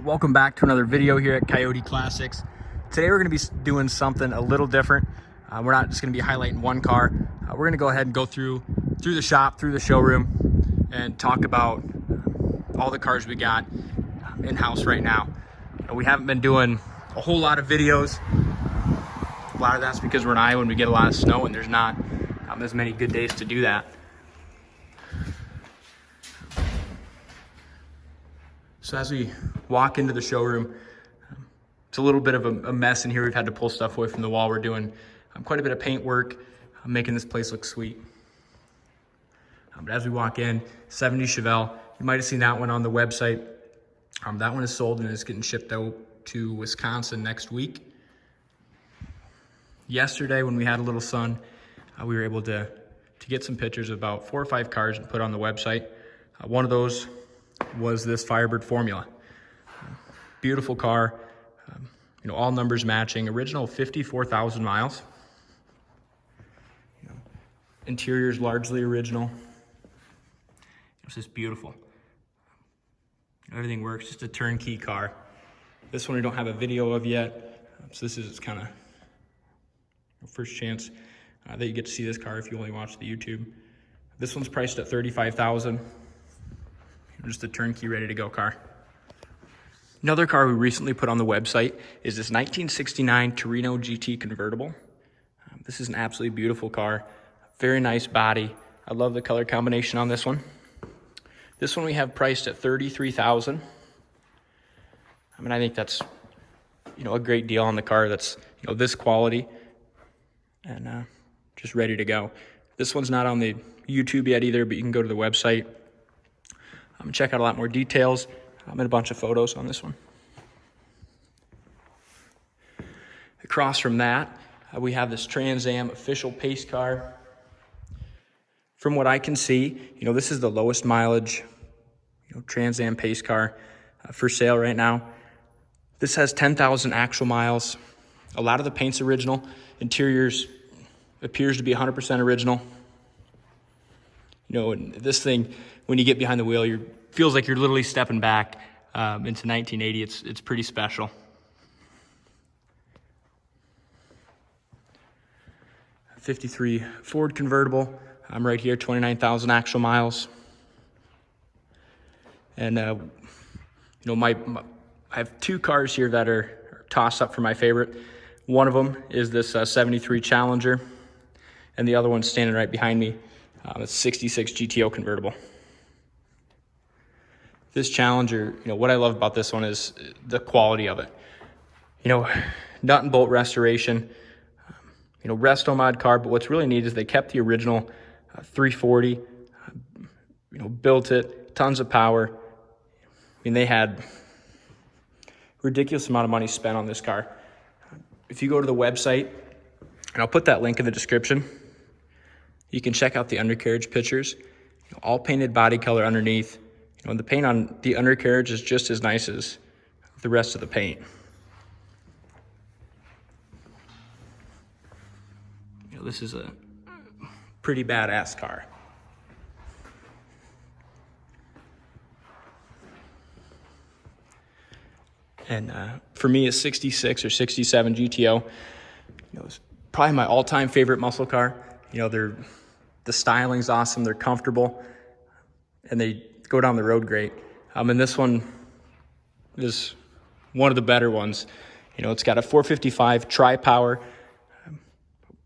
Welcome back to another video here at Coyote Classics. Today we're going to be doing something a little different. We're not just going to be highlighting one car. We're going to go ahead and go through the shop, through the showroom, and talk about all the cars we got in-house right now. We haven't been doing a whole lot of videos. A lot of that's because we're in Iowa and we get a lot of snow and there's not as many good days to do that. So as we walk into the showroom, it's a little bit of a mess in here. We've had to pull stuff away from the wall. We're doing quite a bit of paint work, making this place look sweet. But as we walk in, 70 Chevelle, you might have seen that one on the website. That one is sold and is getting shipped out to Wisconsin next week. Yesterday, when we had a little sun, we were able to get some pictures of about 4 or 5 cars and put on the website. One of those was this Firebird Formula. Beautiful car, all numbers matching. Original 54,000 miles. Interior's largely original. It's just beautiful. Everything works, just a turnkey car. This one we don't have a video of yet, so this is kind of first chance that you get to see this car if you only watch the YouTube. This one's priced at $35,000. Just a turnkey, ready to go car. Another car we recently put on the website is this 1969 Torino GT convertible. This is an absolutely beautiful car. Very nice body. I love the color combination on this one. This one we have priced at $33,000. I think that's a great deal on the car that's this quality and just ready to go. This one's not on the YouTube yet either, but you can go to the website. Check out a lot more details and a bunch of photos on this one. Across from that, we have this Trans Am official pace car. From what I can see, this is the lowest mileage, Trans Am pace car for sale right now. This has 10,000 actual miles. A lot of the paint's original. Interiors appears to be 100% original. And this thing, when you get behind the wheel, feels like you're literally stepping back into 1980. It's pretty special. '53 Ford convertible. I'm right here, 29,000 actual miles. And I have 2 cars here that are tossed up for my favorite. One of them is this 73 Challenger, and the other one's standing right behind me. It's 66 GTO convertible. This Challenger, what I love about this one is the quality of it. Nut and bolt restoration, resto mod car, but what's really neat is they kept the original 340, built it, tons of power. They had ridiculous amount of money spent on this car. If you go to the website, and I'll put that link in the description, you can check out the undercarriage pictures, all painted body color underneath. And the paint on the undercarriage is just as nice as the rest of the paint. This is a pretty badass car. And for me, a 66 or 67 GTO, it's probably my all-time favorite muscle car. The styling's awesome, they're comfortable, and they go down the road great. And this one is one of the better ones. It's got a 455 tri-power,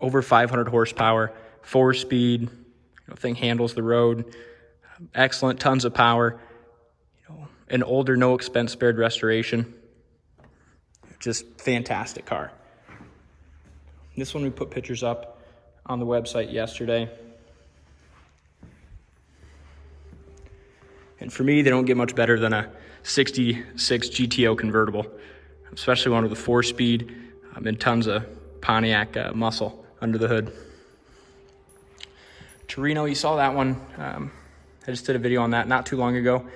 over 500 horsepower, 4-speed. Thing handles the road, excellent, tons of power. An older, no expense spared restoration. Just fantastic car. This one we put pictures up on the website yesterday. And for me, they don't get much better than a 66 GTO convertible, especially one with a 4-speed and tons of Pontiac muscle under the hood. Torino, you saw that one. I just did a video on that not too long ago.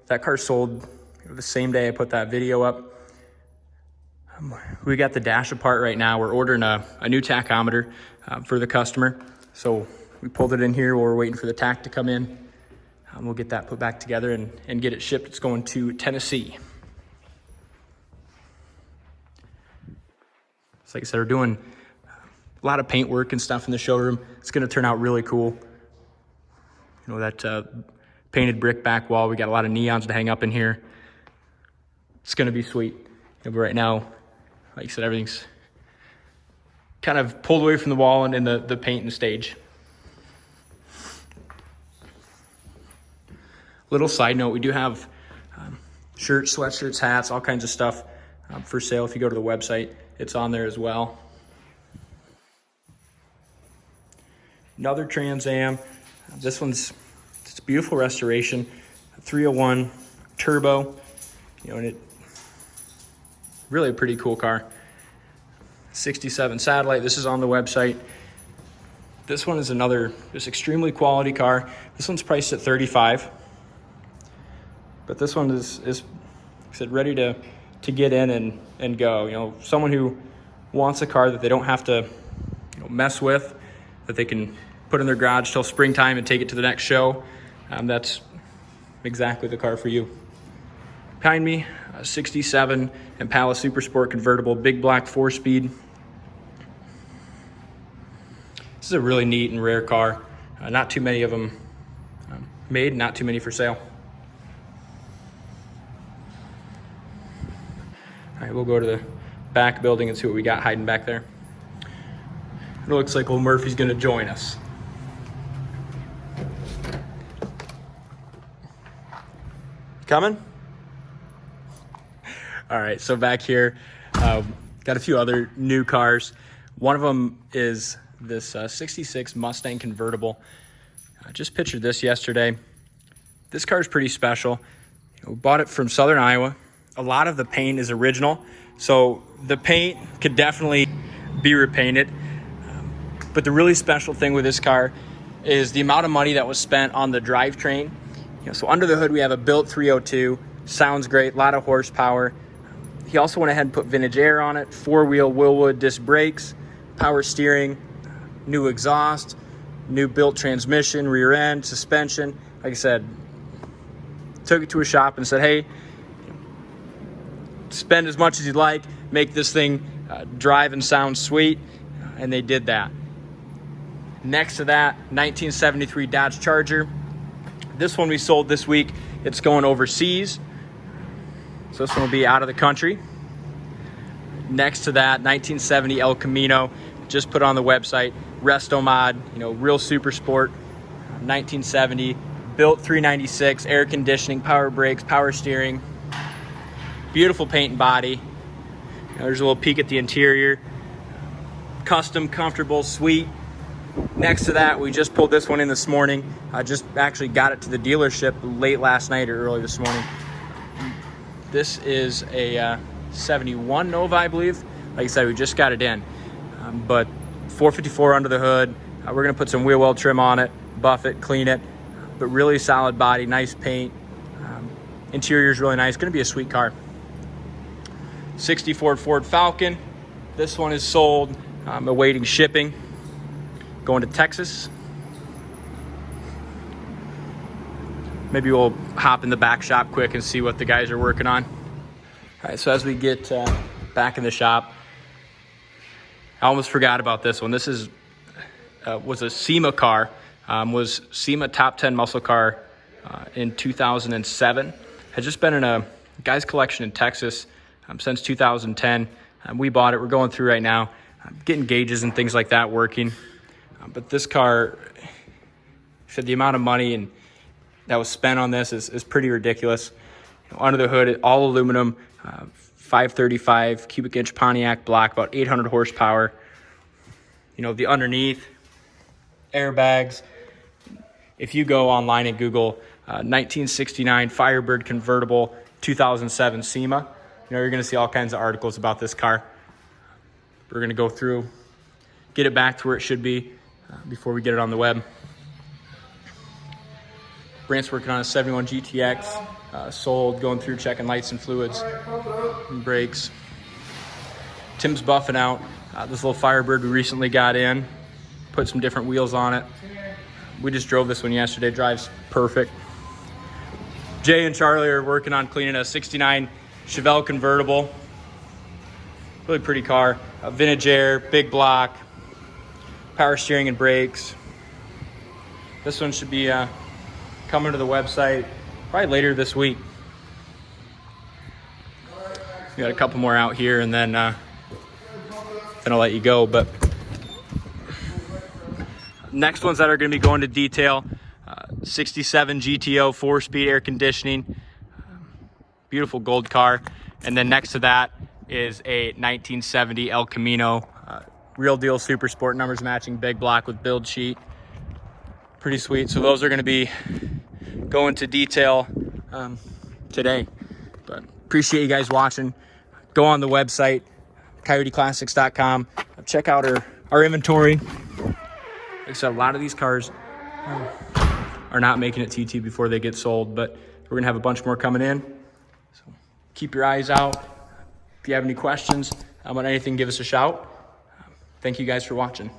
That car sold the same day I put that video up. We got the dash apart right now. We're ordering a new tachometer for the customer. So we pulled it in here while we're waiting for the tach to come in. We'll get that put back together and get it shipped. It's going to Tennessee. like I said, we're doing a lot of paint work and stuff in the showroom. It's going to turn out really cool. You know, that painted brick back wall. We got a lot of neons to hang up in here. It's going to be sweet. But right now, like I said, everything's kind of pulled away from the wall and in the paint and stage. Little side note, we do have shirts, sweatshirts, hats, all kinds of stuff for sale. If you go to the website, it's on there as well. Another Trans Am. This one's, it's a beautiful restoration. 301 turbo, you know, and it really a pretty cool car. 67 satellite. This is on the website. This one is another just extremely quality car. This one's priced at $35,000, but this one is like I said, ready to get in and go. You know, someone who wants a car that they don't have to, you know, mess with, that they can put in their garage till springtime and take it to the next show. That's exactly the car for you. Behind me, a 67 Impala Super Sport convertible, big black 4-speed. This is a really neat and rare car. Not too many of them made, not too many for sale. All right, we'll go to the back building and see what we got hiding back there. It looks like old Murphy's gonna join us. Coming? All right, so back here, got a few other new cars. One of them is this 66 Mustang convertible. I just pictured this yesterday. This car is pretty special. You know, we bought it from Southern Iowa. A lot of the paint is original, so the paint could definitely be repainted. But the really special thing with this car is the amount of money that was spent on the drivetrain. You know, so under the hood, we have a built 302. Sounds great, a lot of horsepower. He also went ahead and put vintage air on it, 4-wheel Willwood disc brakes, power steering, new exhaust, new built transmission, rear end, suspension. Like I said, took it to a shop and said, hey, spend as much as you'd like, make this thing drive and sound sweet, and they did that. Next to that, 1973 Dodge Charger. This one we sold this week. It's going overseas, so this one will be out of the country. Next to that, 1970 El Camino, just put on the website. Resto mod, you know, real super sport. 1970, built 396, air conditioning, power brakes, power steering. Beautiful paint and body. You know, there's a little peek at the interior. Custom, comfortable, sweet. Next to that, we just pulled this one in this morning. I just actually got it to the dealership late last night or early this morning. This is a 71 Nova, I believe. Like I said, we just got it in. But 454 under the hood. We're gonna put some wheel well trim on it, buff it, clean it. But really solid body, nice paint. Interior is really nice, gonna be a sweet car. 64 Ford Falcon. This one is sold, awaiting shipping. Going to Texas. Maybe we'll hop in the back shop quick and see what the guys are working on. All right, so as we get back in the shop, I almost forgot about this one. This is was a SEMA car, was SEMA top 10 muscle car in 2007. Has just been in a guy's collection in Texas since 2010. We bought it. We're going through right now, getting gauges and things like that working. But this car, said the amount of money that was spent on this is pretty ridiculous. You know, under the hood, all aluminum, 535 cubic inch Pontiac block, about 800 horsepower. You know, the underneath, airbags. If you go online and Google 1969 Firebird convertible 2007 SEMA, you know, you're going to see all kinds of articles about this car. We're going to go through, get it back to where it should be before we get it on the web. Brant's working on a 71 GTX, sold, going through checking lights and fluids and brakes. Tim's buffing out this little Firebird we recently got in, put some different wheels on it. We just drove this one yesterday, drives perfect. Jay and Charlie are working on cleaning a 69 Chevelle convertible. Really pretty car. Vintage air, big block, power steering and brakes. This one should be coming to the website probably later this week. We got a couple more out here, and then I'll let you go. But next ones that are going to be going to detail, 67 GTO 4-speed air conditioning, beautiful gold car. And then next to that is a 1970 El Camino, real deal super sport, numbers matching, big block with build sheet. Pretty sweet. So those are going to be going to detail today. But appreciate you guys watching. Go on the website, coyoteclassics.com. Check out our inventory. Like I said, a lot of these cars are not making it TT before they get sold, but we're gonna have a bunch more coming in. So keep your eyes out. If you have any questions about anything, give us a shout. Thank you guys for watching.